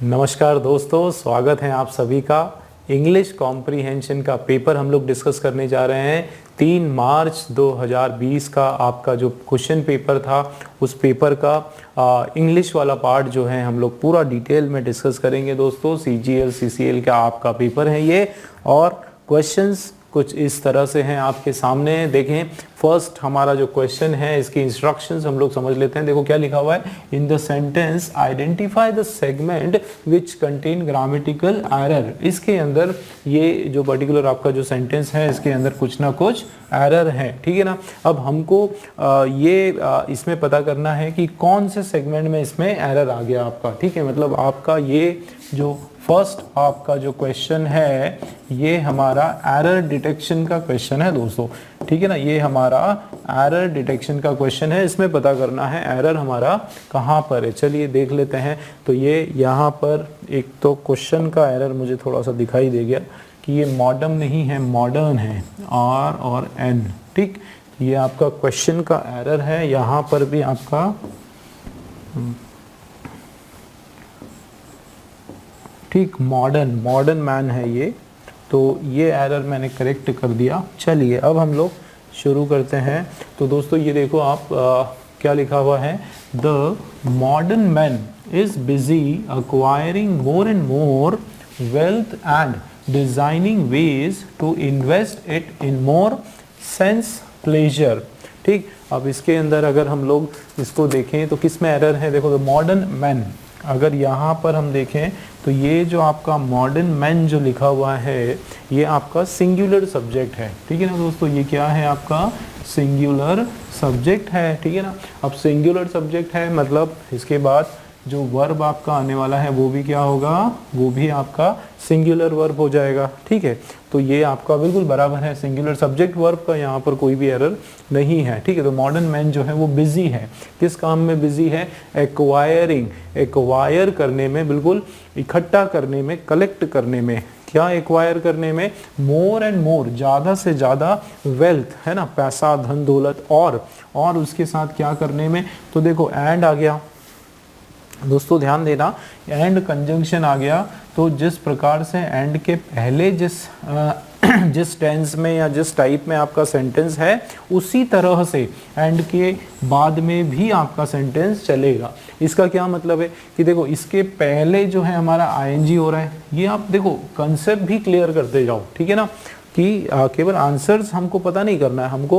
नमस्कार दोस्तों, स्वागत है आप सभी का। इंग्लिश कॉम्प्रीहेंशन का पेपर हम लोग डिस्कस करने जा रहे हैं। 3 मार्च 2020 का आपका जो क्वेश्चन पेपर था, उस पेपर का इंग्लिश वाला पार्ट जो है हम लोग पूरा डिटेल में डिस्कस करेंगे दोस्तों। CGL CCL का आपका पेपर है ये, और क्वेश्चंस कुछ इस तरह से हैं आपके सामने। देखें, फर्स्ट हमारा जो क्वेश्चन है, इसकी इंस्ट्रक्शंस हम लोग समझ लेते हैं। देखो क्या लिखा हुआ है, in the sentence identify the segment which contain grammatical error. इसके अंदर ये जो पर्टिकुलर आपका जो सेंटेंस है, इसके अंदर कुछ ना कुछ एरर है, ठीक है ना। अब हमको इसमें पता करना है कि कौन से सेगमेंट में इसमें एरर आ गया आपका, ठीक है। मतलब आपका ये जो फर्स्ट आपका जो क्वेश्चन है, ये हमारा एरर डिटेक्शन का क्वेश्चन है दोस्तों, ठीक है ना। ये हमारा एरर डिटेक्शन का क्वेश्चन है। इसमें पता करना है एरर हमारा कहाँ पर है। चलिए देख लेते हैं। तो ये यहाँ पर एक तो क्वेश्चन का एरर मुझे थोड़ा सा दिखाई दे गया कि ये मॉडर्न नहीं है, मॉडर्न है, R और N, ठीक। ये आपका क्वेश्चन का एरर है। यहाँ पर भी आपका ठीक मॉडर्न मैन है ये, तो ये एरर मैंने करेक्ट कर दिया। चलिए अब हम लोग शुरू करते हैं। तो दोस्तों ये देखो आप क्या लिखा हुआ है, the modern man is busy acquiring more and more wealth and designing ways to invest it in more sense pleasure, ठीक। अब इसके अंदर अगर हम लोग इसको देखें तो किस में एरर है, देखो द मॉडर्न मैन, अगर यहाँ पर हम देखें तो ये जो आपका मॉडर्न मैन जो लिखा हुआ है, ये आपका सिंगुलर सब्जेक्ट है, ठीक है ना दोस्तों। ये क्या है, आपका सिंगुलर सब्जेक्ट है, ठीक है ना। अब सिंगुलर सब्जेक्ट है मतलब इसके बाद जो वर्ब आपका आने वाला है वो भी क्या होगा, वो भी आपका सिंगुलर वर्ब हो जाएगा, ठीक है। तो ये आपका बिल्कुल बराबर है, सिंगुलर सब्जेक्ट वर्ब का यहाँ पर कोई भी एरर नहीं है, ठीक है। तो मॉडर्न मैन जो है वो बिजी है, किस काम में बिजी है, एक्वायरिंग, एक्वायर करने में, बिल्कुल इकट्ठा करने में, कलेक्ट करने में। क्या एक्वायर करने में, मोर एंड मोर, ज़्यादा से ज़्यादा वेल्थ, है ना, पैसा, धन दौलत, और उसके साथ क्या करने में। तो देखो एंड आ गया दोस्तों, ध्यान देना, एंड कंजंक्शन आ गया। तो जिस प्रकार से एंड के पहले जिस टेंस में या जिस टाइप में आपका सेंटेंस है, उसी तरह से एंड के बाद में भी आपका सेंटेंस चलेगा। इसका क्या मतलब है कि देखो इसके पहले जो है हमारा ING हो रहा है, ये आप देखो कंसेप्ट भी क्लियर करते जाओ, ठीक है ना, कि केवल आंसर्स हमको पता नहीं करना है, हमको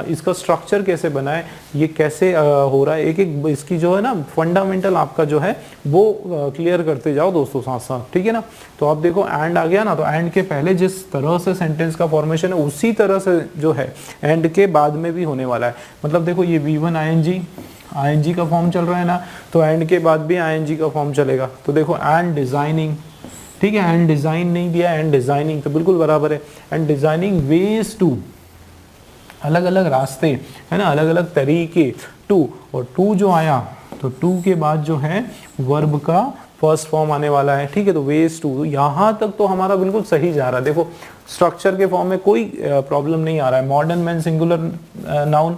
इसका स्ट्रक्चर कैसे बना है, ये कैसे हो रहा है, एक एक इसकी जो है ना फंडामेंटल आपका जो है वो क्लियर करते जाओ दोस्तों साथ साथ, ठीक है ना। तो आप देखो एंड आ गया ना, तो एंड के पहले जिस तरह से सेंटेंस का फॉर्मेशन है, उसी तरह से जो है एंड के बाद में भी होने वाला है। मतलब देखो ये V1 ING का फॉर्म चल रहा है ना, तो एंड के बाद भी ING का फॉर्म चलेगा। तो देखो एंड डिजाइनिंग, ठीक है, एंड डिजाइन नहीं दिया, एंड डिजाइनिंग, तो बिल्कुल बराबर है। एंड डिजाइनिंग वेज टू, अलग अलग रास्ते, है ना, अलग अलग तरीके, टू, और टू जो आया तो टू के बाद जो है वर्ब का फर्स्ट फॉर्म आने वाला है, ठीक है। तो वेज टू, यहाँ तक तो हमारा बिल्कुल सही जा रहा है। देखो स्ट्रक्चर के फॉर्म में कोई प्रॉब्लम नहीं आ रहा है। मॉडर्न मैन सिंगुलर नाउन,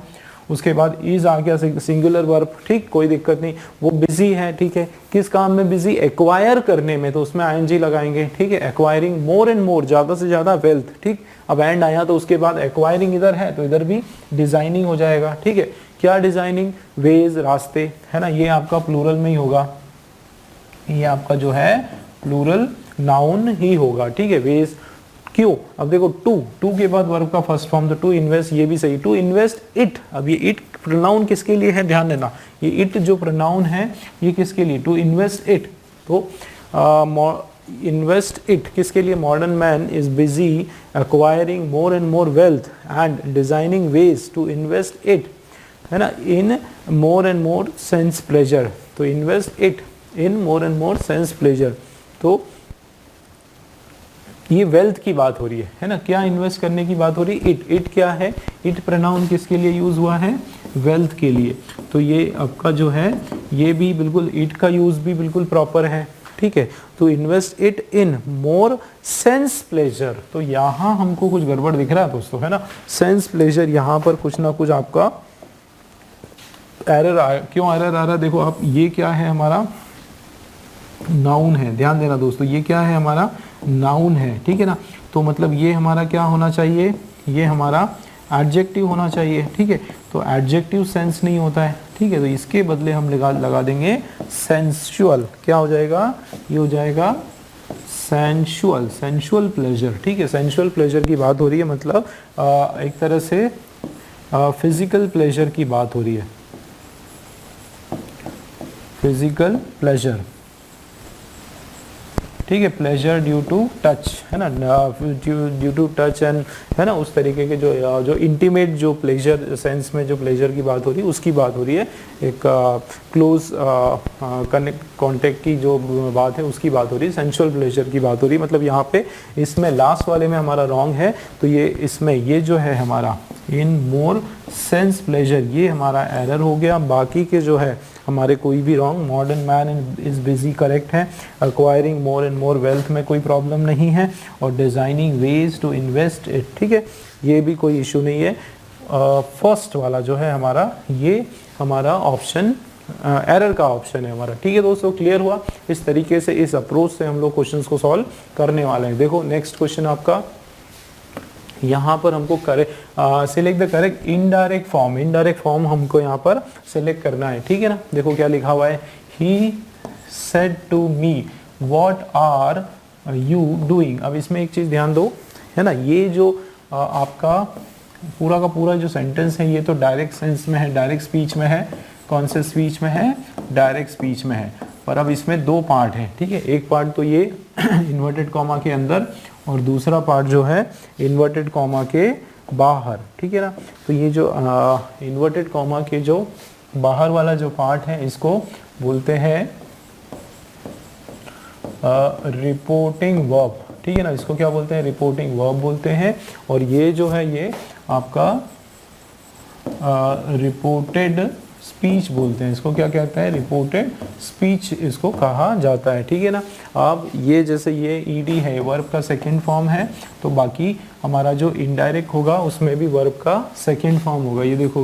उसके बाद इज आ गया सिंगुलर वर्ब, ठीक, कोई दिक्कत नहीं। वो बिजी है, ठीक है, किस काम में बिजी, एक्वायर करने में, तो उसमें ING लगाएंगे, ठीक है। एक्वायरिंग मोर एंड मोर, ज्यादा से ज्यादा वेल्थ, ठीक। अब एंड आया तो उसके बाद एक्वायरिंग इधर है, तो इधर भी डिजाइनिंग हो जाएगा, ठीक है। क्या डिजाइनिंग, वेज, रास्ते, है ना, ये आपका प्लूरल में ही होगा, ये आपका जो है प्लूरल नाउन ही होगा, ठीक है, वेज। क्यों, अब देखो टू के बाद वर्ब का फर्स्ट फॉर्म, तो टू इन्वेस्ट, ये भी सही, टू इन्वेस्ट इट। अब ये इट प्रोनाउन किसके लिए है, ध्यान देना, ये इट जो प्रोनाउन है ये किसके लिए, टू इन्वेस्ट इट। तो इन्वेस्ट इट किसके लिए, modern man is busy acquiring more and more wealth and designing ways to invest it, है ना, in more and more sense pleasure. तो invest it in more and more sense pleasure, तो ये wealth की बात हो रही है ना, क्या इन्वेस्ट करने की बात हो रही है, इट क्या है, इट प्रोनाउन किसके लिए यूज हुआ है, वेल्थ के लिए। तो ये आपका जो है ये भी बिल्कुल, इट का यूज भी बिल्कुल प्रॉपर है, ठीक है। तो invest it in more sense pleasure, तो यहाँ हमको कुछ गड़बड़ दिख रहा है दोस्तों, है ना, सेंस प्लेजर, यहाँ पर कुछ ना कुछ आपका एरर क्यों एरर आ रहा है। देखो आप, ये क्या है हमारा, नाउन है, ध्यान देना दोस्तों, ये क्या है हमारा नाउन है, ठीक है ना। तो मतलब ये हमारा क्या होना चाहिए, ये हमारा एडजेक्टिव होना चाहिए, ठीक है। तो एडजेक्टिव सेंस नहीं होता है, ठीक है, तो इसके बदले हम लगा देंगे सेंसुअल। क्या हो जाएगा, ये हो जाएगा सेंसुअल, सेंसुअल प्लेजर, ठीक है। सेंसुअल प्लेजर की बात हो रही है, मतलब एक तरह से फिजिकल प्लेजर की बात हो रही है, फिजिकल प्लेजर, ठीक है। प्लेजर ड्यू टू टच, है ना, ड्यू टू टच एंड, है ना, उस तरीके के जो इंटीमेट जो प्लेजर सेंस में जो प्लेजर की बात हो रही है उसकी बात हो रही है। एक क्लोज कॉन्टेक्ट की जो बात है उसकी बात हो रही है, सेंसुअल प्लेजर की बात हो रही है। मतलब यहाँ पे इसमें लास्ट वाले में हमारा रॉन्ग है, तो ये इसमें ये जो है हमारा इन मोर सेंस प्लेजर, ये हमारा एरर हो गया। बाकी के जो है हमारे कोई भी wrong, modern man is busy correct है, acquiring more and more wealth में कोई प्रॉब्लम नहीं है, और designing ways to invest it, ठीक है, ये भी कोई इशू नहीं है। फर्स्ट वाला जो है हमारा, ये हमारा ऑप्शन एरर का ऑप्शन है हमारा, ठीक है दोस्तों। क्लियर हुआ, इस तरीके से इस अप्रोच से हम लोग क्वेश्चंस को सॉल्व करने वाले हैं। देखो नेक्स्ट क्वेश्चन आपका, यहाँ पर हमको select the correct indirect form, indirect form हमको यहाँ पर सिलेक्ट करना है, ठीक है ना। देखो क्या लिखा हुआ है, he said to me what are you doing. अब इसमें एक चीज़ ध्यान दो, है ना, ये जो आपका पूरा का पूरा जो सेंटेंस है ये तो डायरेक्ट सेंस में है, डायरेक्ट स्पीच में है। कौन से स्पीच में है, डायरेक्ट स्पीच में है। पर अब इसमें दो पार्ट हैं, ठीक है, एक पार्ट तो ये इन्वर्टेड कॉमा के अंदर, और दूसरा पार्ट जो है इन्वर्टेड कॉमा के बाहर, ठीक है ना। तो ये जो इन्वर्टेड कॉमा के जो बाहर वाला जो पार्ट है इसको बोलते हैं रिपोर्टिंग वर्ब, ठीक है ना, इसको क्या बोलते हैं, रिपोर्टिंग वर्ब बोलते हैं। और ये जो है ये आपका रिपोर्टेड स्पीच बोलते हैं, इसको क्या कहता है, रिपोर्टेड स्पीच इसको कहा जाता है, ठीक है ना। अब ये जैसे ये ईडी है, वर्ब का सेकंड फॉर्म है, तो बाकी हमारा जो इनडायरेक्ट होगा उसमें भी वर्ब का सेकंड फॉर्म होगा। ये देखो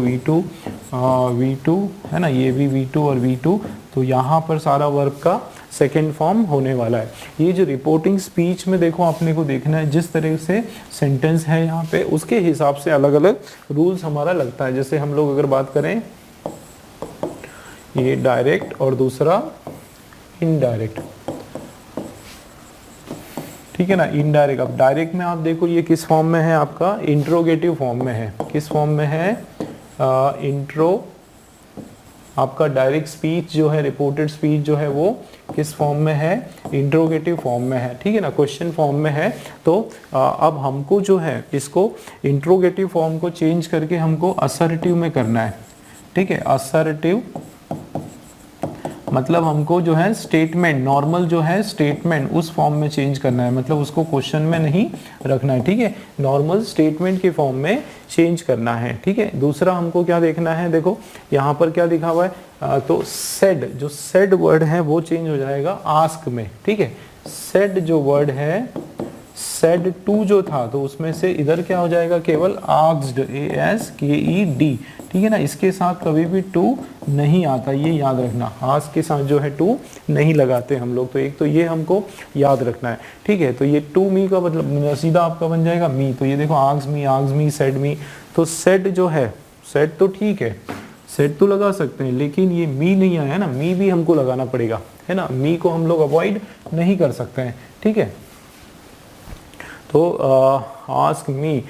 V2 है ना, ये भी V2 और V2, तो यहाँ पर सारा वर्ब का सेकेंड फॉर्म होने वाला है। ये जो रिपोर्टिंग स्पीच में देखो अपने को देखना है, जिस तरह से सेंटेंस है यहाँ पे उसके हिसाब से अलग अलग रूल्स हमारा लगता है। जैसे हम लोग अगर बात करें ये डायरेक्ट और दूसरा इनडायरेक्ट, ठीक है ना, इनडायरेक्ट। अब डायरेक्ट में आप देखो ये किस फॉर्म में है, आपका इंट्रोगेटिव फॉर्म में है। किस फॉर्म में है, इंट्रो। आपका डायरेक्ट स्पीच जो है, रिपोर्टेड स्पीच जो है वो किस फॉर्म में है, इंट्रोगेटिव फॉर्म में है, ठीक है ना, क्वेश्चन फॉर्म में है। तो अब हमको जो है इसको इंट्रोगेटिव फॉर्म को चेंज करके हमको असर्टिव में करना है, ठीक है। असर्टिव मतलब हमको जो है स्टेटमेंट, नॉर्मल जो है स्टेटमेंट उस फॉर्म में चेंज करना है, मतलब उसको क्वेश्चन में नहीं रखना है, ठीक है, नॉर्मल स्टेटमेंट के फॉर्म में चेंज करना है, ठीक है। दूसरा हमको क्या देखना है, देखो यहाँ पर क्या लिखा हुआ है, तो सेड, जो सेड वर्ड है वो चेंज हो जाएगा आस्क में, ठीक है। सेड जो वर्ड है, सेड टू जो था तो उसमें से इधर क्या हो जाएगा, केवल आस्क्ड, ASKED, ठीक है ना। इसके साथ कभी भी टू नहीं आता, ये याद रखना। आस्क के साथ जो है टू नहीं लगाते हम लोग, तो एक तो ये हमको याद रखना है, ठीक है। तो ये टू मी का मतलब सीधा आपका बन जाएगा मी। तो ये देखो आस्क मी, सेड मी। तो सेड जो है, सेड तो ठीक है, सेड तो लगा सकते हैं, लेकिन ये मी नहीं आया ना, मी भी हमको लगाना पड़ेगा, है ना। मी को हम लोग अवॉइड नहीं कर सकते हैं, ठीक है। तो ask me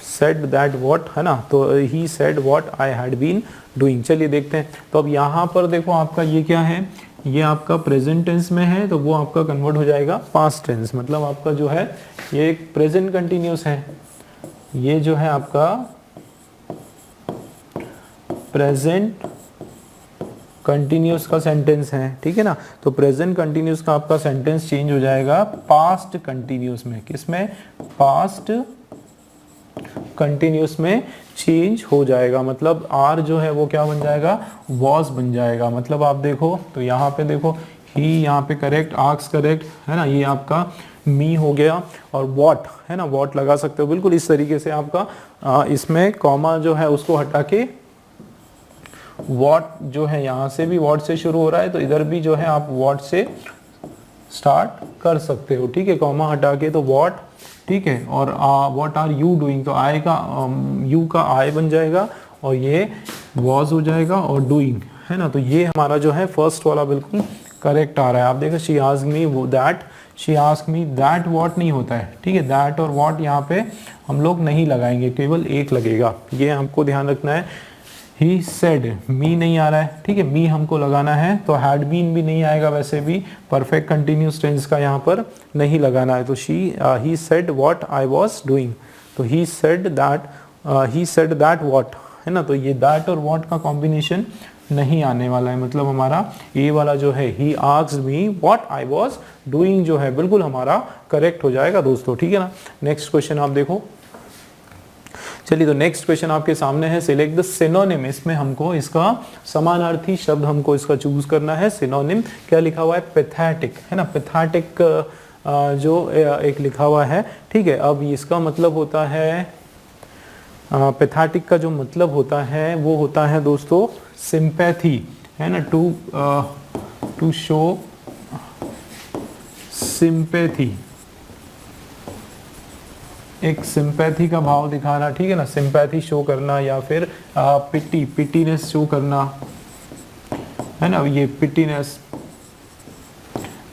said that what, है ना, तो he said what I had been doing. चलिए देखते हैं। तो अब यहाँ पर देखो आपका ये क्या है, ये आपका प्रेजेंट टेंस में है, तो वो आपका कन्वर्ट हो जाएगा पास्ट टेंस। मतलब आपका जो है ये एक प्रेजेंट कंटिन्यूस है, ये जो है आपका प्रेजेंट कंटिन्यूस का सेंटेंस है, ठीक है ना। तो प्रेजेंट कंटिन्यूस का आपका सेंटेंस चेंज हो जाएगा पास्ट कंटिन्यूस में। किसमें, पास्ट कंटिन्यूस में चेंज हो जाएगा। मतलब आर जो है वो क्या बन जाएगा, वॉज बन जाएगा। मतलब आप देखो तो यहाँ पे देखो ही, यहाँ पे करेक्ट, आस्क करेक्ट, है ना, ये आपका मी हो गया, और वॉट, है ना, वॉट लगा सकते हो बिल्कुल इस तरीके से। आपका इसमें कॉमा जो है उसको हटा के वॉट जो है यहाँ से भी वॉट से शुरू हो रहा है, तो इधर भी जो है आप वॉट से स्टार्ट कर सकते हो, ठीक है, कॉमा हटा के, तो वॉट, ठीक है, और व्हाट आर यू डूइंग, तो आई का यू का आई बन जाएगा और ये वॉज हो जाएगा और डूइंग, है ना। तो ये हमारा जो है फर्स्ट वाला बिल्कुल करेक्ट आ रहा है। आप देखो she asked me that, she asked me that what नहीं होता है, ठीक है, दैट और व्हाट यहाँ पे हम लोग नहीं लगाएंगे, केवल एक लगेगा, ये हमको ध्यान रखना है। ही सेड, मी नहीं आ रहा है, ठीक है, मी हमको लगाना है, तो हैड बीन भी नहीं आएगा, वैसे भी परफेक्ट कंटिन्यूस टेंस का यहाँ पर नहीं लगाना है। तो he said what I was doing, तो ही सेड दैट व्हाट, है ना। तो ये दैट और व्हाट का कॉम्बिनेशन नहीं आने वाला है, मतलब हमारा ये वाला जो है he asked me what I was doing जो है बिल्कुल हमारा करेक्ट हो जाएगा दोस्तों, ठीक है ना। नेक्स्ट क्वेश्चन आप देखो, चलिए तो नेक्स्ट क्वेश्चन आपके सामने है, सिलेक्ट द सिनोनिम, इसमें हमको इसका समानार्थी शब्द हमको इसका चूज करना है। सिनोनिम क्या लिखा हुआ है, पैथेटिक, है ना, पैथेटिक जो एक लिखा हुआ है, ठीक है। अब इसका मतलब होता है, पैथेटिक का जो मतलब होता है वो होता है दोस्तों सिंपैथी, है ना, टू शो सिंपैथी, एक सिंपैथी का भाव दिखाना, ठीक है ना, सिंपैथी शो करना, या फिर पिटीनेस शो करना, है ना, ये पिटीनेस,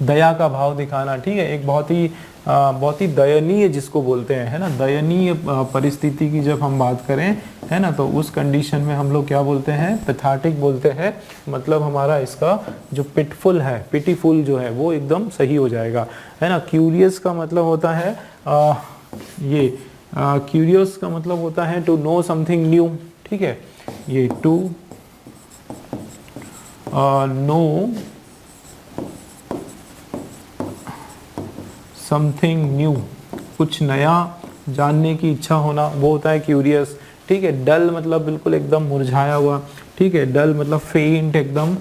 दया का भाव दिखाना, ठीक है, एक बहुत ही दयनीय जिसको बोलते हैं, है ना, दयनीय परिस्थिति की जब हम बात करें, है ना, तो उस कंडीशन में हम लोग क्या बोलते हैं, पैथेटिक बोलते हैं। मतलब हमारा इसका जो पिटफुल है, पिटीफुल जो है वो एकदम सही हो जाएगा, है ना। क्यूरियस का मतलब होता है ये क्यूरियस का मतलब होता है टू नो समथिंग न्यू, ठीक है, ये टू नो समथिंग न्यू, कुछ नया जानने की इच्छा होना, वो होता है क्यूरियस, ठीक है। डल मतलब बिल्कुल एकदम मुरझाया हुआ, ठीक है, डल मतलब फेंट एकदम,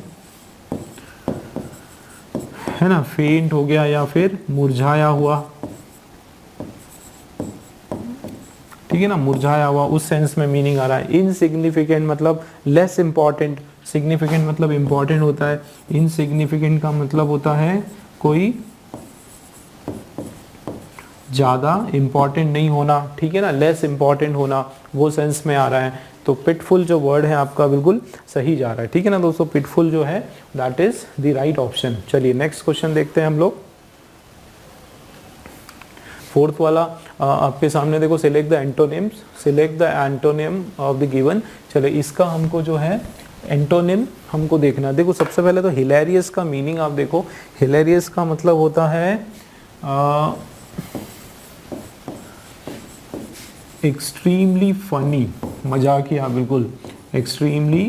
है ना, फेंट हो गया या फिर मुरझाया हुआ, ठीक है ना, मुरझाया हुआ, उस सेंस में मीनिंग आ रहा है। इनसिग्निफिकेंट मतलब लेस इंपॉर्टेंट, सिग्निफिकेंट मतलब इंपॉर्टेंट होता है, इनसिग्निफिकेंट का मतलब होता है कोई ज़्यादा इंपॉर्टेंट नहीं होना, ठीक है ना, लेस इंपॉर्टेंट होना, वो सेंस में आ रहा है। तो पिटफुल जो वर्ड है आपका बिल्कुल सही जा रहा है, ठीक है ना दोस्तों, पिटफुल जो है that is the right option. चलिए नेक्स्ट क्वेश्चन देखते हैं हम लोग, फोर्थ वाला आपके सामने देखो, select the antonyms, select the antonym of the given. चलो इसका हमको जो है एंटोनिम हमको देखना, देखो सबसे पहले तो हिलेरियस का मीनिंग आप देखो, हिलेरियस का मतलब होता है एक्सट्रीमली फनी, मजाकिया, बिल्कुल एक्सट्रीमली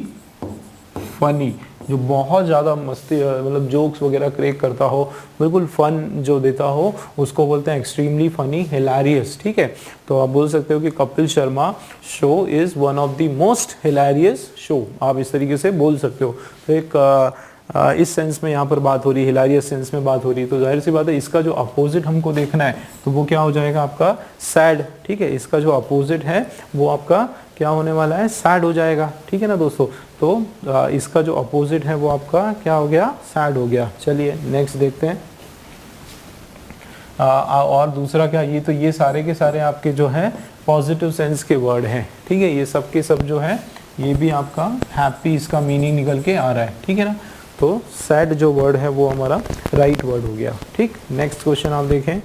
फनी, जो बहुत ज़्यादा मस्ती मतलब जोक्स वगैरह क्रिएट करता हो, बिल्कुल फन जो देता हो, उसको बोलते हैं एक्सट्रीमली फनी, हिलेरियस, ठीक है। तो आप बोल सकते हो कि Kapil Sharma show is one of the most hilarious show, आप इस तरीके से बोल सकते हो। तो एक इस सेंस में यहाँ पर बात हो रही है, हिलेरियस सेंस में बात हो रही है, तो जाहिर सी बात है इसका जो अपोजिट हमको देखना है, तो वो क्या हो जाएगा आपका सैड, ठीक है, इसका जो अपोजिट है वो आपका क्या होने वाला है, सैड हो जाएगा, ठीक है ना दोस्तों। तो इसका जो अपोजिट है वो आपका क्या हो गया, सैड हो गया। चलिए नेक्स्ट देखते हैं, और दूसरा क्या, ये तो ये सारे के सारे आपके जो है पॉजिटिव सेंस के वर्ड हैं, ठीक है, ये सब के सब जो है ये भी आपका हैप्पी इसका मीनिंग निकल के आ रहा है, ठीक है ना। तो सैड जो वर्ड है वो हमारा राइट वर्ड हो गया, ठीक। नेक्स्ट क्वेश्चन आप देखें,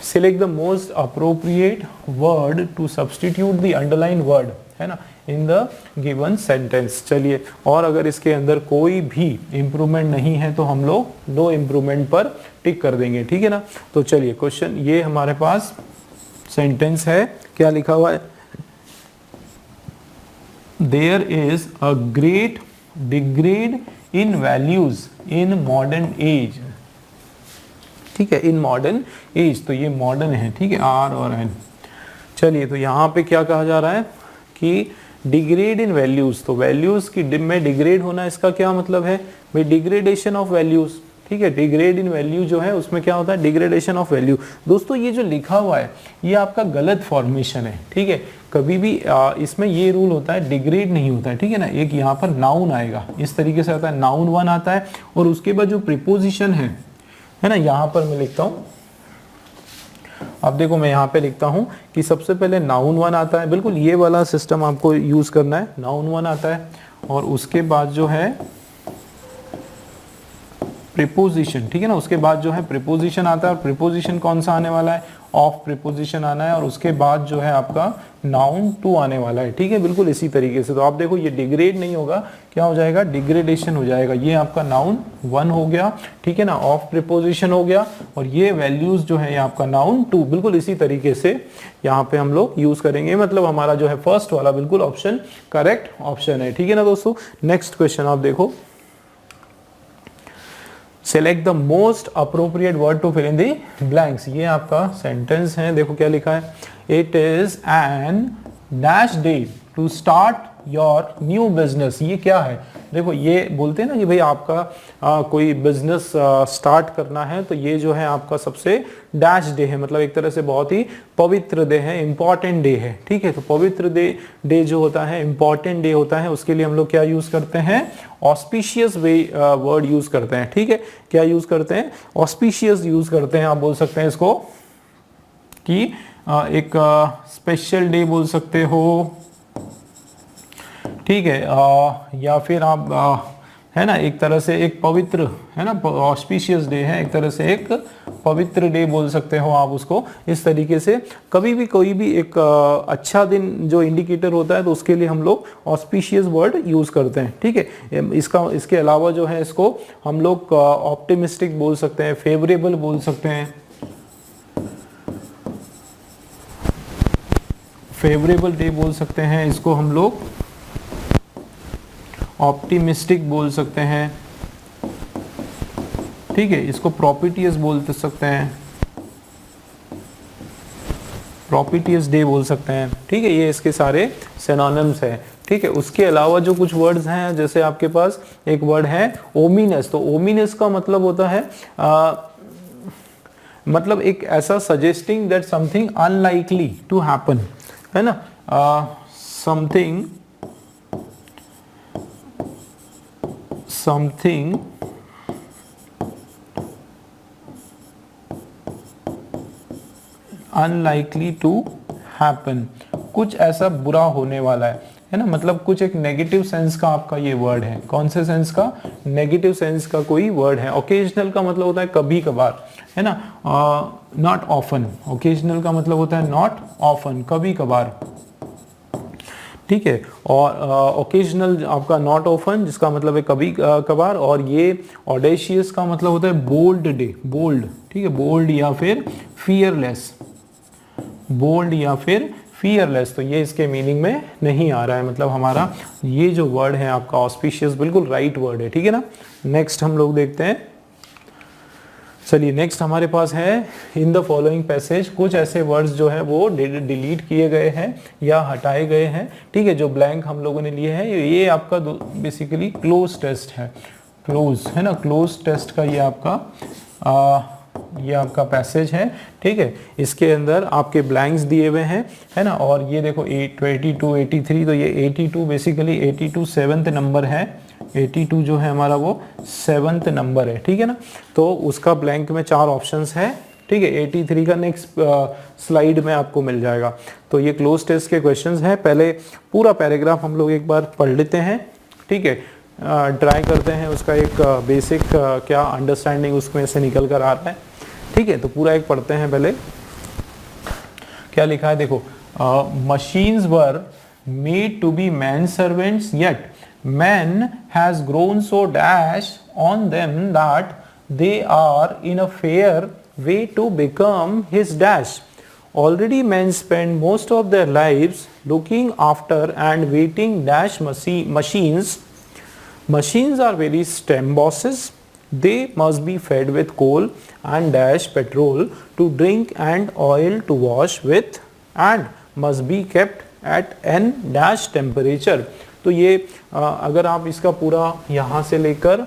select the most appropriate word to substitute the underline word, है ना, इन द गिवन सेंटेंस। चलिए, और अगर इसके अंदर कोई भी इंप्रूवमेंट नहीं है तो हम लोग नो इंप्रूवमेंट पर टिक कर देंगे, ठीक है ना। तो चलिए क्वेश्चन, ये हमारे पास सेंटेंस है, क्या लिखा हुआ है, there is a great degrade in values in modern age, ठीक है, इन मॉडर्न एज, तो ये मॉडर्न है, ठीक है, आर और एन। चलिए, तो यहाँ पे क्या कहा जा रहा है कि डिग्रेड इन वैल्यूज, तो वैल्यूज की में डिग्रेड होना, इसका क्या मतलब है भाई, डिग्रेडेशन ऑफ वैल्यूज, ठीक है। डिग्रेड इन वैल्यू जो है उसमें क्या होता है, डिग्रेडेशन ऑफ वैल्यू। दोस्तों ये जो लिखा हुआ है ये आपका गलत फॉर्मेशन है, ठीक है। कभी भी इसमें ये रूल होता है, डिग्रेड नहीं होता है, ठीक है ना। एक यहाँ पर नाउन आएगा, इस तरीके से आता है, नाउन वन आता है और उसके बाद जो प्रीपोजिशन है ना, यहाँ पर मैं लिखता हूँ, अब देखो मैं यहाँ पे लिखता हूँ कि सबसे पहले नाउन वन आता है, बिल्कुल ये वाला सिस्टम आपको यूज करना है। नाउन वन आता है और उसके बाद जो है प्रीपोजिशन, ठीक है ना, उसके बाद जो है प्रीपोजिशन आता है और प्रीपोजिशन कौन सा आने वाला है, ऑफ प्रीपोजिशन आना है और उसके बाद जो है आपका नाउन टू आने वाला है, ठीक है। बिल्कुल इसी तरीके से। तो आप देखो ये डिग्रेड नहीं होगा, क्या हो जाएगा, डिग्रेडेशन हो जाएगा। ये आपका नाउन वन हो गया, ठीक है ना, ऑफ प्रीपोजिशन हो गया और ये वैल्यूज जो है ये आपका नाउन टू। बिल्कुल इसी तरीके से यहाँ पे हम लोग यूज करेंगे, मतलब हमारा जो है फर्स्ट वाला बिल्कुल ऑप्शन करेक्ट ऑप्शन है, ठीक है ना दोस्तों। नेक्स्ट क्वेश्चन आप देखो, select the most appropriate word to fill in the blanks. ये आपका सेंटेंस है, देखो क्या लिखा है, it is an dash day to start your new business. ये क्या है, देखो ये बोलते हैं ना कि भाई आपका कोई बिजनेस स्टार्ट करना है तो ये जो है आपका सबसे डैश डे है, मतलब एक तरह से बहुत ही पवित्र डे है, इंपॉर्टेंट डे है, ठीक है। तो पवित्र डे जो होता है, इंपॉर्टेंट डे होता है, उसके लिए हम लोग क्या यूज करते हैं, ऑस्पिशियस वर्ड यूज करते हैं, ठीक है। क्या यूज करते हैं, ऑस्पिशियस यूज करते हैं। आप बोल सकते हैं इसको कि एक स्पेशल डे बोल सकते हो, ठीक है, या फिर आप है ना एक तरह से एक पवित्र, है ना, ऑस्पिशियस डे है, एक तरह से एक पवित्र डे बोल सकते हो आप उसको। इस तरीके से कभी भी कोई भी एक अच्छा दिन जो इंडिकेटर होता है तो उसके लिए हम लोग ऑस्पिशियस वर्ड यूज करते हैं, ठीक है। इसके अलावा जो है इसको हम लोग ऑप्टिमिस्टिक बोल सकते हैं, फेवरेबल बोल सकते हैं, फेवरेबल डे बोल सकते हैं इसको हम लोग, ऑप्टिमिस्टिक बोल सकते हैं, ठीक है। इसको प्रॉपिटियस बोल सकते हैं, प्रॉपिटियस डे बोल सकते हैं, ठीक है। ये इसके सारे सिनोनिम्स हैं, ठीक है। उसके अलावा जो कुछ वर्ड्स हैं, जैसे आपके पास एक वर्ड है ओमिनस। तो ओमिनस का मतलब होता है मतलब एक ऐसा suggesting that something unlikely to happen, है ना, समथिंग अनलाइकली टू हैपन, कुछ ऐसा बुरा होने वाला है ना, मतलब कुछ एक नेगेटिव सेंस का आपका ये वर्ड है। कौन से सेंस का, नेगेटिव सेंस का कोई वर्ड है। ओकेजनल का मतलब होता है कभी कभार, है ना, नॉट ऑफन। ओकेजनल का मतलब होता है नॉट ऑफन, कभी कभार, ठीक है। और ओकेजनल आपका नॉट ऑफन, जिसका मतलब है कभी कभार। और ये ऑडेशियस का मतलब होता है बोल्ड डे, बोल्ड, ठीक है, बोल्ड या फिर फियरलेस, बोल्ड या फिर फियरलेस। तो ये इसके मीनिंग में नहीं आ रहा है, मतलब हमारा ये जो वर्ड है आपका ऑस्पिशियस बिल्कुल राइट वर्ड है, ठीक है ना। नेक्स्ट हम लोग देखते हैं, चलिए नेक्स्ट हमारे पास है इन द फॉलोइंग पैसेज। कुछ ऐसे वर्ड्स जो है वो डिलीट किए गए हैं या हटाए गए हैं, ठीक है। जो ब्लैंक हम लोगों ने लिए हैं, ये आपका बेसिकली क्लोज टेस्ट है, क्लोज, है ना, क्लोज टेस्ट का ये आपका पैसेज है, ठीक है। इसके अंदर आपके ब्लैंक्स दिए हुए हैं, है ना। और ये देखो 82, 83, तो ये 82 बेसिकली 82 7th नंबर है, 82 जो है हमारा वो 7th नंबर है, ठीक है ना। तो उसका ब्लैंक में 4 ऑप्शंस है, ठीक है। 83 का नेक्स्ट स्लाइड में आपको मिल जाएगा। तो ये क्लोज टेस्ट के क्वेश्चंस हैं। पहले पूरा पैराग्राफ हम लोग एक बार पढ़ लेते हैं, ठीक है। ट्राई करते हैं उसका एक बेसिक क्या अंडरस्टैंडिंग उसमें से निकल कर आ रहा है, ठीक है। तो पूरा एक पढ़ते हैं पहले। क्या लिखा है देखो, machines were made to be man servants yet man has grown so dash on them that they are in a fair way to become his dash. Already men spend most of their lives looking after and waiting dash machines. Machines are very stem bosses. They must be fed with coal and dash petrol to drink and oil to wash with and must be kept at n dash temperature. तो ये अगर आप इसका पूरा यहाँ से लेकर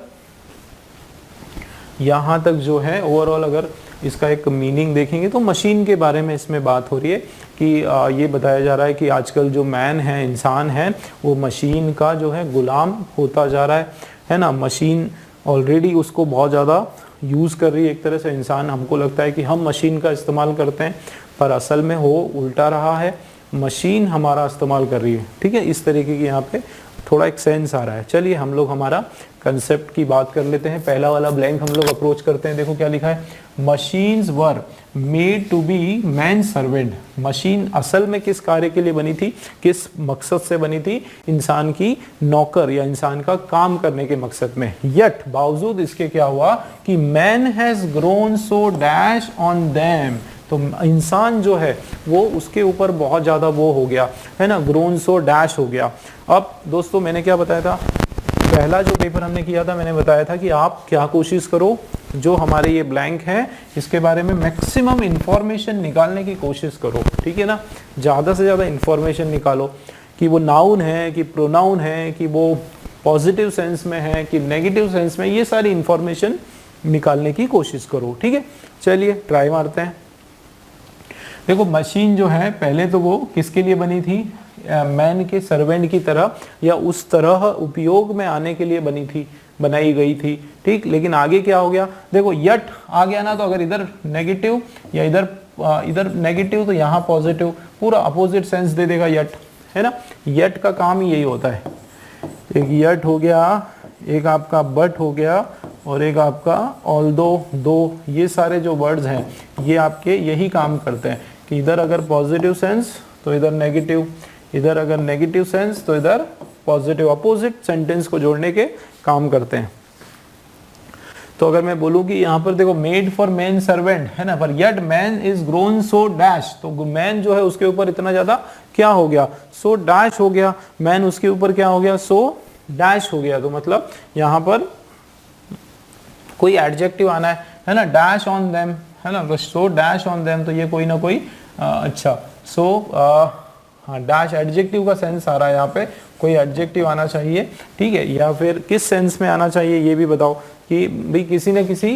यहाँ तक जो है ओवरऑल अगर इसका एक मीनिंग देखेंगे तो मशीन के बारे में इसमें बात हो रही है कि ये बताया जा रहा है कि आजकल जो मैन है, इंसान है, वो मशीन का जो है गुलाम होता जा रहा है ना। मशीन ऑलरेडी उसको बहुत ज़्यादा यूज़ कर रही है एक तरह से। इंसान, हमको लगता है कि हम मशीन का इस्तेमाल करते हैं, पर असल में हो उल्टा रहा है, मशीन हमारा इस्तेमाल कर रही है। ठीक है, इस तरीके की यहाँ पे थोड़ा एक सेंस आ रहा है। चलिए हम लोग हमारा कंसेप्ट की बात कर लेते हैं। पहला वाला ब्लैंक हम लोग अप्रोच करते हैं। देखो क्या लिखा है, machines were made to be man servant. Machine असल में किस कार्य के लिए बनी थी, किस मकसद से बनी थी, इंसान की नौकर या इंसान का काम करने के मकसद में। यट बावजूद इसके क्या हुआ कि man has grown so dash on them. तो इंसान जो है वो उसके ऊपर बहुत ज़्यादा वो हो गया है ना, ग्रोन सो डैश हो गया। अब दोस्तों मैंने क्या बताया था, पहला जो पेपर हमने किया था मैंने बताया था कि आप क्या कोशिश करो, जो हमारे ये ब्लैंक है इसके बारे में मैक्सिमम इंफॉर्मेशन निकालने की कोशिश करो। ठीक है ना, ज़्यादा से ज़्यादा इंफॉर्मेशन निकालो कि वो नाउन है कि प्रोनाउन है, कि वो पॉजिटिव सेंस में है कि नेगेटिव सेंस में, ये सारी इंफॉर्मेशन निकालने की कोशिश करो। ठीक है, चलिए ट्राई मारते हैं। देखो मशीन जो है पहले तो वो किसके लिए बनी थी, मैन के सर्वेंट की तरह या उस तरह उपयोग में आने के लिए बनी थी, बनाई गई थी। ठीक, लेकिन आगे क्या हो गया, देखो यट आ गया ना, तो अगर इधर नेगेटिव या इधर नेगेटिव तो यहाँ पॉजिटिव, पूरा अपोजिट सेंस दे देगा यट, है ना। यट का काम ही यही होता है, एक यट हो गया, एक आपका बट हो गया, और एक आपका ऑल्दो, दो, ये सारे जो वर्ड्स हैं ये आपके यही काम करते हैं कि इधर अगर पॉजिटिव सेंस तो इधर नेगेटिव, इधर अगर नेगेटिव सेंस तो इधर पॉजिटिव, अपोजिट सेंटेंस को जोड़ने के काम करते हैं। तो अगर मैं बोलूँ कि यहाँ पर देखो मेड फॉर मैन सर्वेंट है ना, पर yet man is grown so dash, तो मैन जो है उसके ऊपर इतना ज्यादा क्या हो गया, सो डैश हो गया। मैन उसके ऊपर क्या हो गया, सो डैश हो गया। तो मतलब यहाँ पर कोई एडजेक्टिव आना है ना, डैश ऑन देम है ना, तो सो डैश ऑन देम, तो ये कोई ना कोई अच्छा सो हाँ डैश एडजेक्टिव का सेंस आ रहा है यहाँ पे, कोई एडजेक्टिव आना चाहिए। ठीक है, या फिर किस सेंस में आना चाहिए ये भी बताओ कि भाई किसी न किसी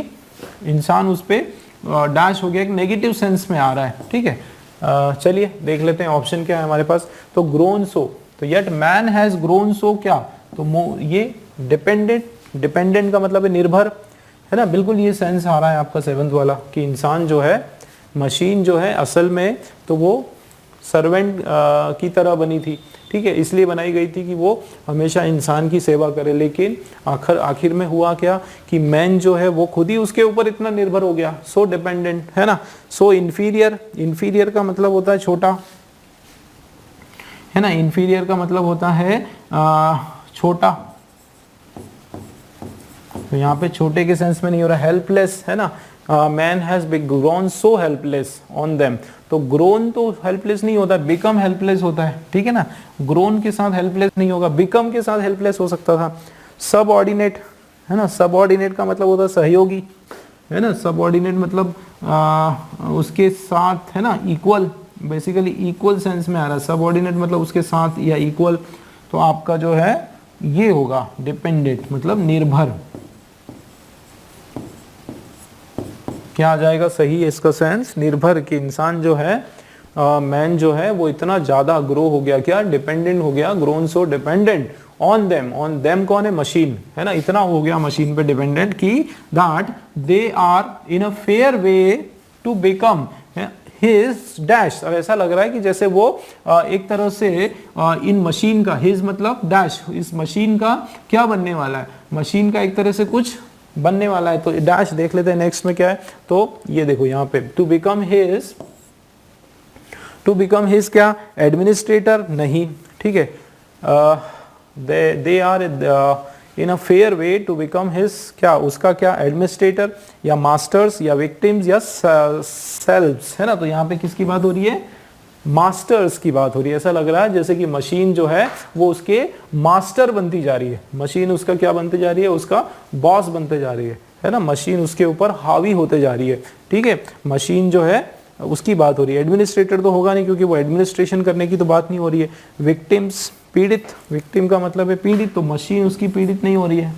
इंसान उस पर डैश हो गया, एक नेगेटिव सेंस में आ रहा है। ठीक है, चलिए देख लेते हैं ऑप्शन क्या है हमारे पास। तो ग्रोन सो, तो yet man has grown so क्या, तो ये डिपेंडेंट का मतलब है निर्भर, है ना। बिल्कुल ये सेंस आ रहा है आपका 7th वाला कि इंसान जो है, मशीन जो है असल में तो वो सर्वेंट की तरह बनी थी। ठीक है, इसलिए बनाई गई थी कि वो हमेशा इंसान की सेवा करे। लेकिन आखिर में हुआ क्या कि मैन जो है वो खुद ही उसके ऊपर इतना निर्भर हो गया, सो डिपेंडेंट, है ना। सो इन्फीरियर का मतलब होता है छोटा, है ना। इन्फीरियर का मतलब होता है छोटा, तो यहाँ पे छोटे के सेंस में नहीं हो रहा, हेल्पलेस, है ना। Man has grown so helpless on them, तो ग्रोन तो हेल्पलेस नहीं होता, बिकम हेल्पलेस होता है। ठीक है ना, ग्रोन के साथ हेल्पलेस नहीं होगा, बिकम के साथ हेल्पलेस हो सकता था। सबऑर्डिनेट, है ना, सबऑर्डिनेट का मतलब होता है सहयोगी, है ना। सबऑर्डिनेट मतलब उसके साथ, है ना, इक्वल, बेसिकली इक्वल सेंस में आ रहा है। सबऑर्डिनेट मतलब उसके साथ या इक्वल, तो आपका जो है ये होगा डिपेंडेंट मतलब निर्भर। क्या आ जाएगा सही है इसका सेंस, निर्भर, कि इंसान जो है मैन जो है वो इतना ज्यादा ग्रो हो गया, क्या डिपेंडेंट हो गया, grown so dependent on them कौन है, मशीन, है ना। इतना हो गया मशीन पे डिपेंडेंट कि that they are in a fair way to become his dash. अब ऐसा लग रहा है कि जैसे वो एक तरह से इन मशीन का, हिज मतलब डैश, इस मशीन का क्या बनने वाला है, मशीन का एक तरह से कुछ बनने वाला है। तो डैश देख लेते हैं नेक्स्ट में क्या है। तो ये देखो यहाँ पे टू बिकम हिज क्या, एडमिनिस्ट्रेटर नहीं। ठीक है, they are in a fair way to become his क्या, उसका क्या, एडमिनिस्ट्रेटर या मास्टर्स या विक्टिम्स या सेल्व्स, है ना। तो यहाँ पे किसकी बात हो रही है, मास्टर्स की बात हो रही है। ऐसा लग रहा है जैसे कि मशीन जो है वो उसके मास्टर बनती जा रही है, मशीन उसका क्या बनते जा रही है, उसका बॉस बनते जा रही है ना। मशीन उसके ऊपर हावी होते जा रही है। ठीक है, मशीन जो है उसकी बात हो रही है। एडमिनिस्ट्रेटर तो होगा नहीं क्योंकि वो एडमिनिस्ट्रेशन करने की तो बात नहीं हो रही है। विक्टिम्स, पीड़ित, विक्टिम का मतलब है पीड़ित, तो मशीन उसकी पीड़ित नहीं हो रही है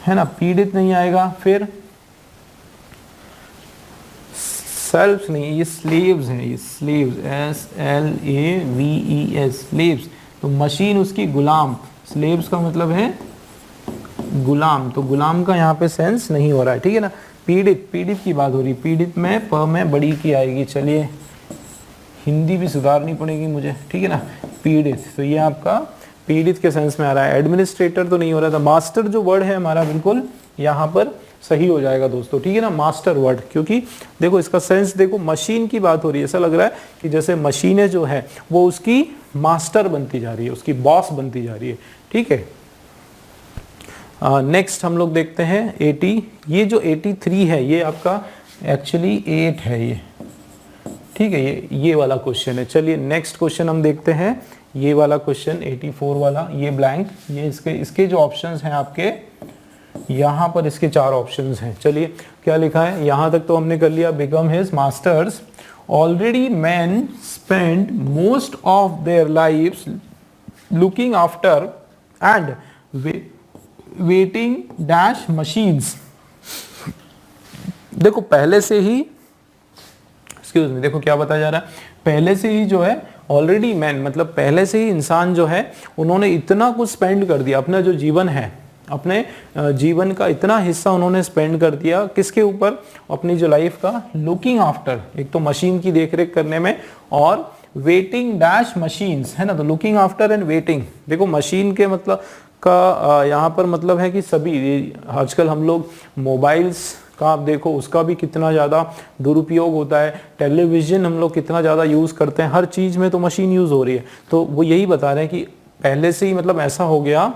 है ना, पीड़ित नहीं आएगा। फिर सेल्फ नहीं, ये स्लेव्स हैं, ये स्लेव्स, SLAVES, स्लेव्स। तो मशीन उसकी गुलाम, स्लेव्स का मतलब है गुलाम, तो गुलाम का यहाँ पे सेंस नहीं हो रहा है, ठीक है ना। पीड़ित, पीड़ित की बात हो रही, पीड़ित में प में बड़ी की आएगी। चलिए हिंदी भी सुधारनी पड़ेगी मुझे, ठीक है ना। पीड़ित, तो ये आपका पीड़ित के सेंस में आ रहा है। एडमिनिस्ट्रेटर तो नहीं हो रहा था। मास्टर जो वर्ड है हमारा बिल्कुल यहाँ पर सही हो जाएगा दोस्तों, ठीक है ना, मास्टर वर्ड, क्योंकि देखो इसका सेंस देखो, मशीन की बात हो रही है, ऐसा लग रहा है कि जैसे मशीनें जो है वो उसकी मास्टर बनती जा रही है, उसकी बॉस बनती जा रही है, ठीक है। नेक्स्ट हम लोग देखते हैं 80, ये जो 83 है ये आपका एक्चुअली 8 है ये, ठीक है, ये वाला क्वेश्चन है। चलिए नेक्स्ट क्वेश्चन हम देखते हैं, ये वाला क्वेश्चन 84 वाला, ये ब्लैंक, ये इसके जो ऑप्शंस हैं आपके यहाँ पर, इसके 4 ऑप्शंस हैं। चलिए क्या लिखा है, यहाँ तक तो हमने कर लिया। Become his masters, already man spend most of their lives looking after and waiting dash machines. देखो पहले से ही, एक्सक्यूज मी, देखो क्या बताया जा रहा है, पहले से ही जो है ऑलरेडी मैन, मतलब पहले से ही इंसान जो है उन्होंने इतना कुछ स्पेंड कर दिया, अपना जो जीवन है, अपने जीवन का इतना हिस्सा उन्होंने स्पेंड कर दिया किसके ऊपर, अपनी जो लाइफ का, लुकिंग आफ्टर, एक तो मशीन की देखरेख करने में, और वेटिंग डैश मशीन्स, है ना। तो लुकिंग आफ्टर एंड वेटिंग, देखो मशीन के मतलब का यहाँ पर मतलब है कि सभी, आजकल हम लोग मोबाइल्स का आप देखो उसका भी कितना ज़्यादा दुरुपयोग होता है, टेलीविज़न हम लोग कितना ज़्यादा यूज़ करते हैं, हर चीज़ में तो मशीन यूज़ हो रही है। तो वो यही बता रहे हैं कि पहले से ही मतलब ऐसा हो गया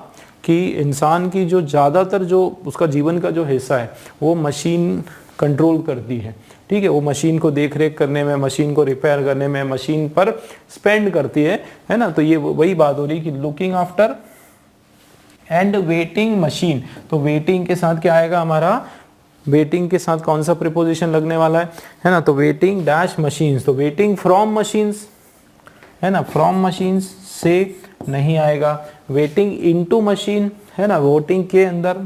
कि इंसान की जो ज़्यादातर जो उसका जीवन का जो हिस्सा है वो मशीन कंट्रोल करती है, ठीक है। वो मशीन को देख रेख करने में, मशीन को रिपेयर करने में, मशीन पर स्पेंड करती है ना। तो ये वही बात हो रही है कि looking after and waiting machine. तो वेटिंग के साथ क्या आएगा हमारा, वेटिंग के साथ कौन सा प्रीपोजिशन लगने वाला है ना। तो वेटिंग डैश मशीन्स, तो वेटिंग फ्रॉम मशीन्स, है ना, फ्रॉम मशीन्स से नहीं आएगा। वेटिंग इनटू मशीन, है ना, वोटिंग के अंदर,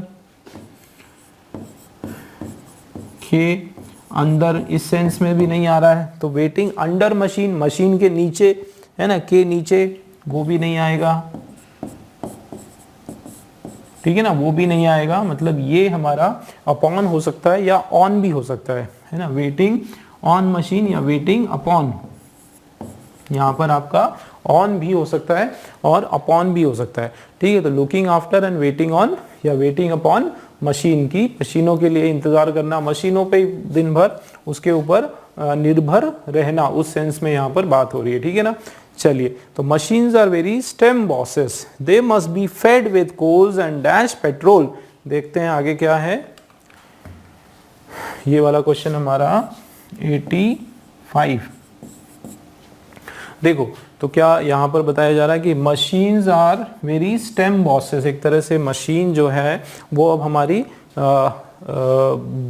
के अंदर इस सेंस में भी नहीं आ रहा है। तो वेटिंग अंडर मशीन, मशीन के नीचे, है ना, के नीचे, वो भी नहीं आएगा, ठीक है ना, वो भी नहीं आएगा। मतलब ये हमारा अपॉन हो सकता है या ऑन भी हो सकता है ना, वेटिंग ऑन मशीन या वेटिंग अपॉन, यहाँ पर आपका ऑन भी हो सकता है और अपॉन भी हो सकता है, ठीक है। तो looking after and waiting on या वेटिंग अपॉन मशीन की, मशीनों के लिए इंतजार करना, मशीनों पे दिन भर उसके ऊपर निर्भर रहना, उस सेंस में यहाँ पर बात हो रही है, ठीक है ना। चलिए, तो machines are very stern bosses, they must be fed with coals and dash petrol. देखते हैं आगे क्या है, ये वाला क्वेश्चन हमारा 85। देखो तो क्या यहाँ पर बताया जा रहा है कि machines are very stern bosses, एक तरह से मशीन जो है वो अब हमारी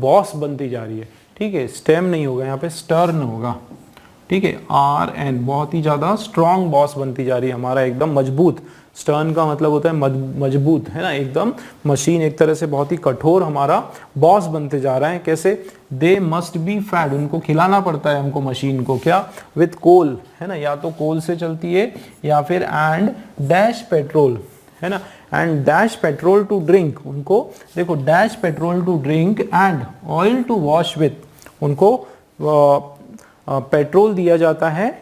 बॉस बनती जा रही है, ठीक है। स्टेम नहीं होगा यहाँ पे, स्टर्न होगा, ठीक है, RN, बहुत ही ज़्यादा स्ट्रॉन्ग बॉस बनती जा रही है, हमारा एकदम मजबूत। स्टर्न का मतलब होता है मजबूत, है ना, एकदम मशीन एक तरह से बहुत ही कठोर हमारा बॉस बनते जा रहा है। कैसे, दे मस्ट बी फैड, उनको खिलाना पड़ता है हमको मशीन को, क्या, विथ कोल, है ना, या तो कोल से चलती है या फिर एंड डैश पेट्रोल, है ना, and dash petrol to drink, उनको देखो dash petrol to drink and oil to wash with, उनको पेट्रोल दिया जाता है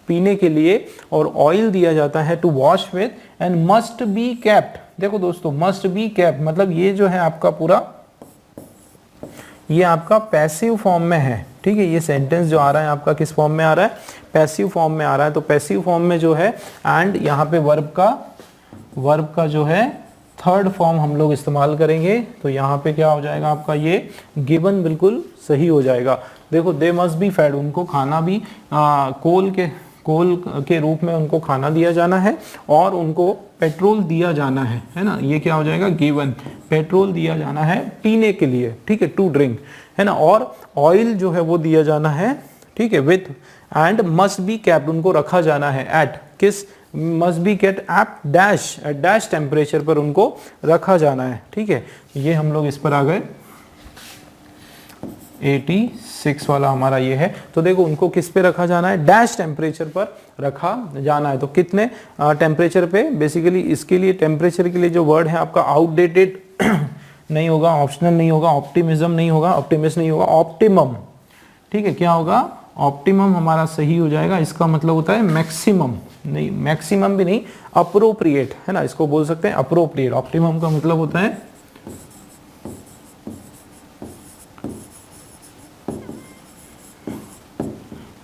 पीने के लिए और ऑयल दिया जाता है to wash with, and must be kept. देखो दोस्तों, मस्ट बी केप्ट मतलब ये जो है आपका पूरा, ये आपका पैसिव फॉर्म में है, ठीक है। ये सेंटेंस जो आ रहा है आपका किस फॉर्म में आ रहा है, पैसिव फॉर्म में आ रहा है। तो पैसिव फॉर्म में जो है एंड यहाँ पे वर्ब का जो है थर्ड फॉर्म हम लोग इस्तेमाल करेंगे। तो यहाँ पे क्या हो जाएगा आपका, ये गिवन बिल्कुल सही हो जाएगा। देखो, दे मस्ट बी फेड, उनको खाना भी कोल के रूप में उनको खाना दिया जाना है और उनको पेट्रोल दिया जाना है ना। ये क्या हो जाएगा, गिवन, पेट्रोल दिया जाना है पीने के लिए, ठीक है, टू ड्रिंक, है ना, और ऑयल जो है वो दिया जाना है, ठीक है, with, and must be kept, उनको रखा जाना है, एट, किस, must be kept at dash temperature पर उनको रखा जाना है। ठीक है, ये हम लोग इस पर आ गए। 86 वाला हमारा ये है। तो देखो उनको किस पे रखा जाना है, डैश टेम्परेचर पर रखा जाना है। तो कितने टेम्परेचर पे, बेसिकली इसके लिए टेम्परेचर के लिए जो वर्ड है आपका आउटडेटेड नहीं होगा, ऑप्शनल नहीं होगा, ऑप्टिमिज्म नहीं होगा, ऑप्टिमिस्ट नहीं होगा, ऑप्टिमम। ठीक है, क्या होगा, ऑप्टिमम हमारा सही हो जाएगा। इसका मतलब होता है मैक्सिमम, नहीं मैक्सिमम भी नहीं, अप्रोप्रिएट है ना, इसको बोल सकते हैं अप्रोप्रिएट। ऑप्टिमम का मतलब होता है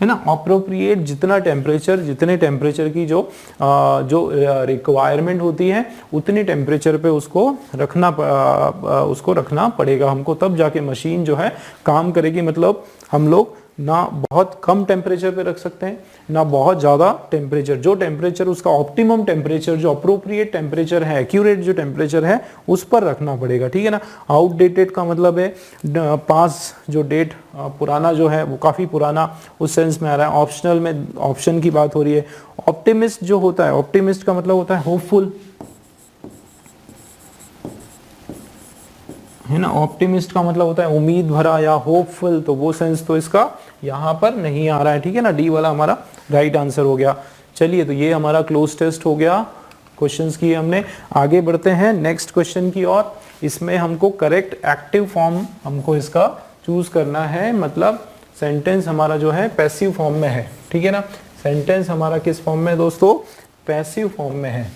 ना अप्रोप्रिएट, जितना टेम्परेचर, जितने टेम्परेचर की जो रिक्वायरमेंट होती है उतने टेम्परेचर पे उसको रखना पड़ेगा हमको, तब जाके मशीन जो है काम करेगी। मतलब हम लोग ना बहुत कम टेम्परेचर पे रख सकते हैं ना बहुत ज़्यादा टेम्परेचर, जो टेम्परेचर उसका ऑप्टिमम टेम्परेचर, जो अप्रोप्रिएट टेम्परेचर है, एक्यूरेट जो टेम्परेचर है उस पर रखना पड़ेगा। ठीक है ना। आउटडेटेड का मतलब है पास जो डेट पुराना जो है वो काफ़ी पुराना, उस सेंस में आ रहा है। ऑप्शनल में ऑप्शन की बात हो रही है। ऑप्टिमिस्ट जो होता है, ऑप्टिमिस्ट का मतलब होता है होपफुल, है ना। ऑप्टिमिस्ट का मतलब होता है उम्मीद भरा या होपफुल, तो वो सेंस तो इसका यहाँ पर नहीं आ रहा है। ठीक है ना, डी वाला हमारा राइट आंसर हो गया। चलिए, तो ये हमारा क्लोज टेस्ट हो गया, क्वेश्चंस किए हमने। आगे बढ़ते हैं नेक्स्ट क्वेश्चन की ओर। इसमें हमको करेक्ट एक्टिव फॉर्म हमको इसका चूज करना है, मतलब सेंटेंस हमारा जो है पैसिव फॉर्म में है। ठीक है ना, सेंटेंस हमारा किस फॉर्म में है दोस्तों, पैसिव फॉर्म में है।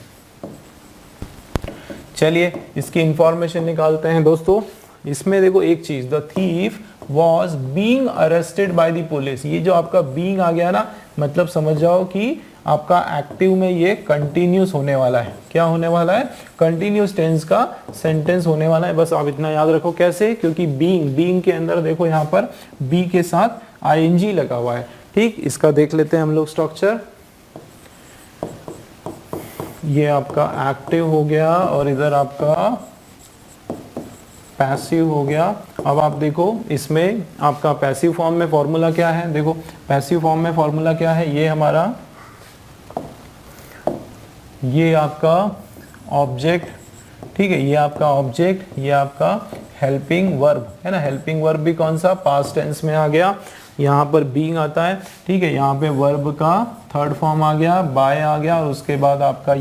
चलिए इसकी इंफॉर्मेशन निकालते हैं दोस्तों। इसमें देखो एक चीज, the thief was being arrested by the police. ये जो आपका बीइंग आ गया ना, मतलब समझ जाओ कि आपका एक्टिव में ये कंटिन्यूस होने वाला है। क्या होने वाला है, कंटिन्यूस टेंस का सेंटेंस होने वाला है। बस आप इतना याद रखो कैसे, क्योंकि बीइंग के अंदर देखो यहाँ पर बी के साथ आईएनजी लगा हुआ है। ठीक, इसका देख लेते हैं हम लोग स्ट्रक्चर। ये आपका एक्टिव हो गया और इधर आपका पैसिव हो गया। अब आप देखो इसमें आपका पैसिव फॉर्म में फॉर्मूला क्या है, देखो पैसिव फॉर्म में फॉर्मूला क्या है, ये हमारा, ये आपका ऑब्जेक्ट, ठीक है, ये आपका ऑब्जेक्ट, ये आपका हेल्पिंग वर्ब है ना। हेल्पिंग वर्ब भी कौन सा, पास्ट टेंस में आ गया। यहाँ पर बीइंग आता है, ठीक है, यहाँ पे वर्ब का थर्ड फॉर्म आ गया, बाय आ गया, और उसके बाद आपका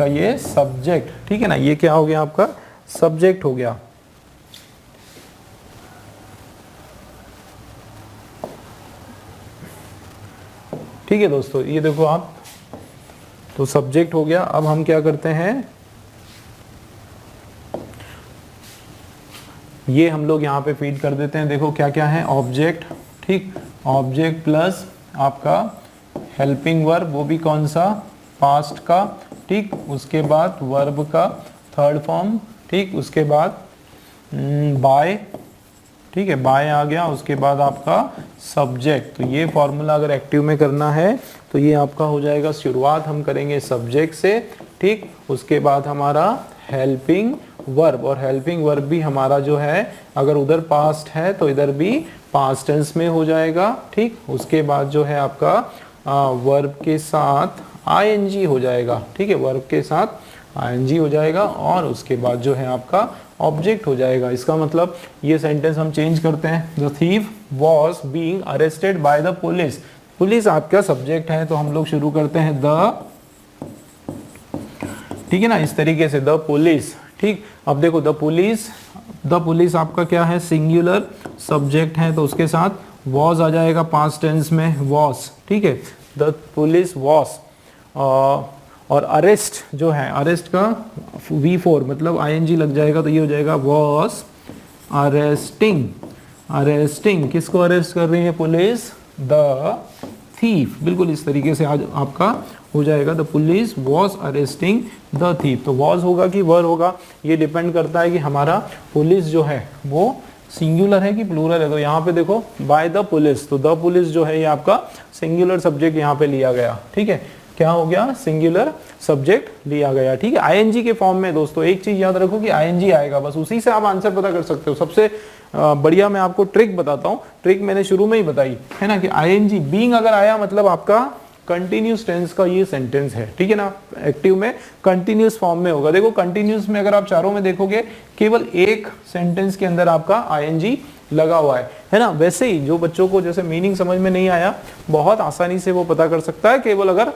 ये सब्जेक्ट, ठीक है ना, ये क्या हो गया, आपका सब्जेक्ट हो गया। ठीक है दोस्तों, ये देखो आप, तो सब्जेक्ट हो गया। अब हम क्या करते हैं, ये हम लोग यहाँ पे फीड कर देते हैं। देखो क्या क्या है, ऑब्जेक्ट, ठीक, ऑब्जेक्ट प्लस आपका हेल्पिंग वर्ब, वो भी कौन सा, पास्ट का, ठीक, उसके बाद वर्ब का थर्ड फॉर्म, ठीक, उसके बाद बाय, ठीक है, बाय आ गया, उसके बाद आपका सब्जेक्ट। तो ये फॉर्मूला अगर एक्टिव में करना है तो ये आपका हो जाएगा, शुरुआत हम करेंगे सब्जेक्ट से, ठीक, उसके बाद हमारा हेल्पिंग वर्ब, और हेल्पिंग वर्ब भी हमारा जो है अगर उधर पास्ट है तो इधर भी पास्ट टेंस में हो जाएगा, ठीक, उसके बाद जो है आपका वर्ब के साथ आईएनजी हो जाएगा, ठीक है, वर्ब के साथ आईएनजी हो जाएगा, और उसके बाद जो है आपका ऑब्जेक्ट हो जाएगा। इसका मतलब ये सेंटेंस हम चेंज करते हैं, the thief was being arrested by the police. Police आपका सब्जेक्ट है, तो हम लोग शुरू करते हैं द, ठीक है ना, इस तरीके से द पुलिस, ठीक। अब देखो द पुलिस आपका क्या है, सिंगुलर सब्जेक्ट है, तो उसके साथ वॉज आ जाएगा, पास्ट टेंस में वॉज, ठीक है, द पुलिस वॉज। और अरेस्ट जो है, अरेस्ट का V4 मतलब आईएनजी लग जाएगा, तो ये हो जाएगा वॉज अरेस्टिंग। किसको अरेस्ट कर रही है पुलिस, द थीफ। बिल्कुल इस तरीके से आज आपका हो जाएगा, the police was arresting the thief. तो वॉज होगा कि वर होगा, ये डिपेंड करता है कि हमारा पुलिस जो है वो सिंगुलर है कि प्लूरल है। तो यहाँ पे देखो बाय द पुलिस, तो द पुलिस जो है ये आपका सिंगुलर सब्जेक्ट यहाँ पे लिया गया, ठीक है, क्या हो गया, सिंगुलर सब्जेक्ट लिया गया, ठीक है, आईएनजी के फॉर्म में। दोस्तों एक चीज याद रखो कि आईएनजी आएगा, बस उसी से आप आंसर पता कर सकते हो। सबसे बढ़िया मैं आपको ट्रिक बताता हूँ, ट्रिक मैंने शुरू में ही बताई है ना, कि आईएनजी बीइंग अगर आया मतलब आपका कंटिन्यूस टेंस का ये सेंटेंस है, ठीक है ना। एक्टिव में कंटिन्यूस फॉर्म में होगा। देखो कंटिन्यूस में अगर आप चारों में देखोगे केवल एक सेंटेंस के अंदर आपका आईएनजी लगा हुआ है ना। वैसे ही जो बच्चों को जैसे मीनिंग समझ में नहीं आया, बहुत आसानी से वो पता कर सकता है केवल अगर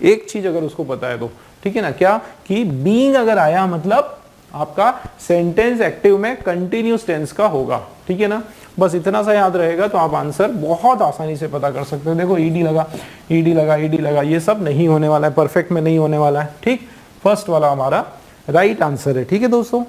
एक चीज अगर उसको पता है तो, ठीक है ना। क्या कि बीइंग अगर आया मतलब आपका सेंटेंस एक्टिव में कंटिन्यूस टेंस का होगा, ठीक है ना। बस इतना सा याद रहेगा तो आप आंसर बहुत आसानी से पता कर सकते हो। देखो ईडी लगा, ईडी लगा, ईडी लगा, ये सब नहीं होने वाला है, परफेक्ट में नहीं होने वाला है, ठीक। फर्स्ट वाला हमारा राइट आंसर है, ठीक है दोस्तों।